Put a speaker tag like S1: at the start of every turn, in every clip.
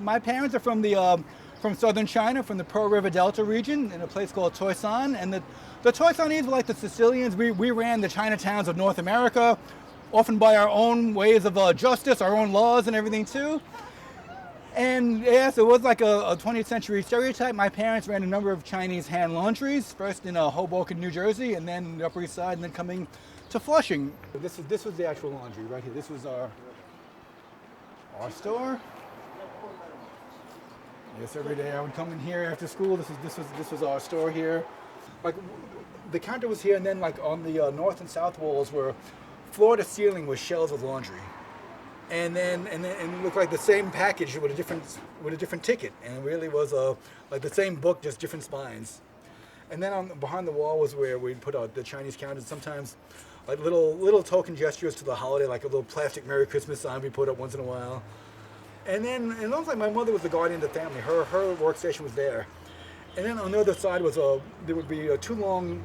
S1: My parents are from southern China, from the Pearl River Delta region, in a place called Toisan. And the Toisanese were like the Sicilians. We ran the Chinatowns of North America, often by our own ways of justice, our own laws and everything too. And yes, it was like a 20th century stereotype. My parents ran a number of Chinese hand laundries, first in Hoboken, New Jersey, and then the Upper East Side, and then coming to Flushing. This was the actual laundry right here. This was our store. Yes, every day I would come in here after school. This was our store here. Like the counter was here, and then like on the north and south walls were floor to ceiling was shelves of laundry. And it looked like the same package with a different ticket, and it really was like the same book, just different spines. And then behind the wall was where we'd put out the Chinese counters. Sometimes like little token gestures to the holiday, like a little plastic Merry Christmas sign we put up once in a while. And then it looks like my mother was the guardian of the family. Her workstation was there. And then on the other side was there would be two long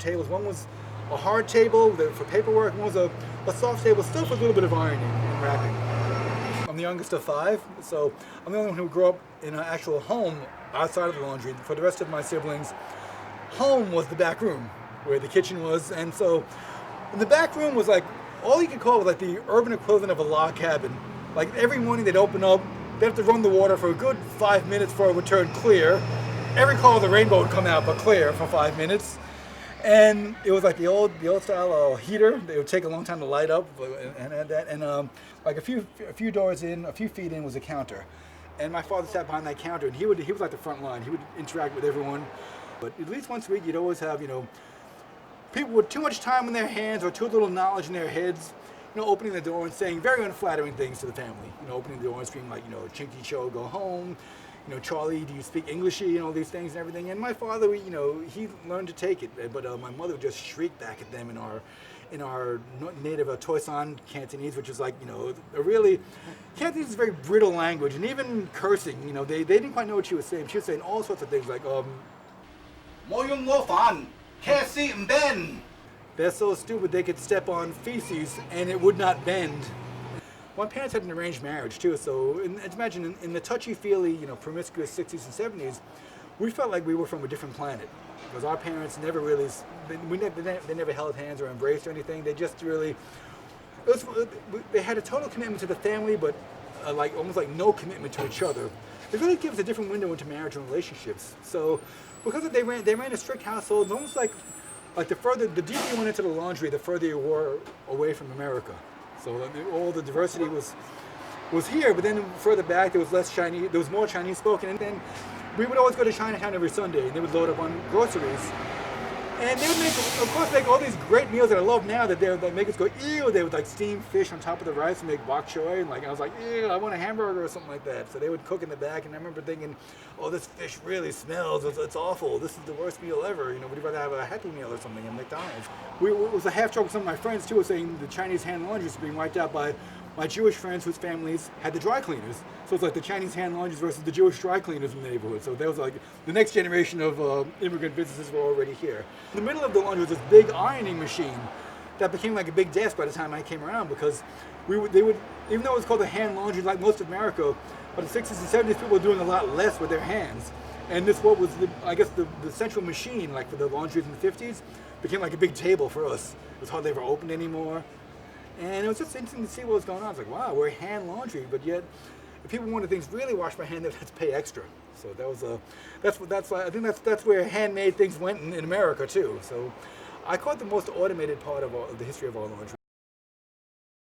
S1: tables. One was a hard table for paperwork, and one was a soft table, still for a little bit of ironing and wrapping. I'm the youngest of 5, so I'm the only one who grew up in an actual home outside of the laundry. For the rest of my siblings, home was the back room where the kitchen was. And so in the back room was like, all you could call it was like the urban equivalent of a log cabin. Like every morning they'd open up, they'd have to run the water for a good 5 minutes before it would turn clear. Every color of the rainbow would come out but clear for 5 minutes. And it was like the old style heater. It would take a long time to light up, and like a few doors in, a few feet in was a counter. And my father sat behind that counter, and he was like the front line. He would interact with everyone. But at least once a week, you'd always have people with too much time on their hands or too little knowledge in their heads, opening the door and saying very unflattering things to the family. Opening the door and screaming like, Chinky Cho, go home. Charlie, do you speak English? All these things and everything. And my father, he learned to take it, but my mother would just shriek back at them in our native Toisan Cantonese, which is like, a really, Cantonese is a very brittle language, and even cursing, they didn't quite know what she was saying. She was saying all sorts of things like, Mo yung lo fan, kasi ben. They're so stupid they could step on feces and it would not bend. My parents had an arranged marriage too, so imagine in the touchy-feely, promiscuous 60s and 70s, we felt like we were from a different planet. Because our parents never really, they never held hands or embraced or anything. They just really, they had a total commitment to the family, but like almost like no commitment to each other. It really gives a different window into marriage and relationships. So because they ran a strict household, it's almost like the deeper you went into the laundry, the further you were away from America. So all the diversity was here, but then further back there was less Chinese. There was more Chinese spoken, and then we would always go to Chinatown every Sunday, and they would load up on groceries, and they would make all these great meals that I love now that they make us go ew. They would like steam fish on top of the rice and make bok choy, and I was like ew, I want a hamburger or something like that. So they would cook in the back, and I remember thinking, oh, this fish really smells. It's awful. This is the worst meal ever. Would you rather have a Happy Meal or something at McDonald's? It was a half joke with some of my friends too, saying the Chinese hand laundries were being wiped out by my Jewish friends whose families had the dry cleaners. So it's like the Chinese hand laundries versus the Jewish dry cleaners in the neighborhood. So that was like the next generation of immigrant businesses were already here. In the middle of the laundry was this big ironing machine that became like a big desk by the time I came around, because they would, even though it was called a hand laundry like most of America, but in the 60s and 70s people were doing a lot less with their hands. And this what was the central machine, like for the laundries in the 50s, became like a big table for us. It was hardly ever opened anymore. And it was just interesting to see what was going on. It's like, wow, we're hand laundry, but yet if people wanted things really washed by hand, they had to pay extra. So that was I think that's where handmade things went in America too. So I call it the most automated part of the history of our laundry.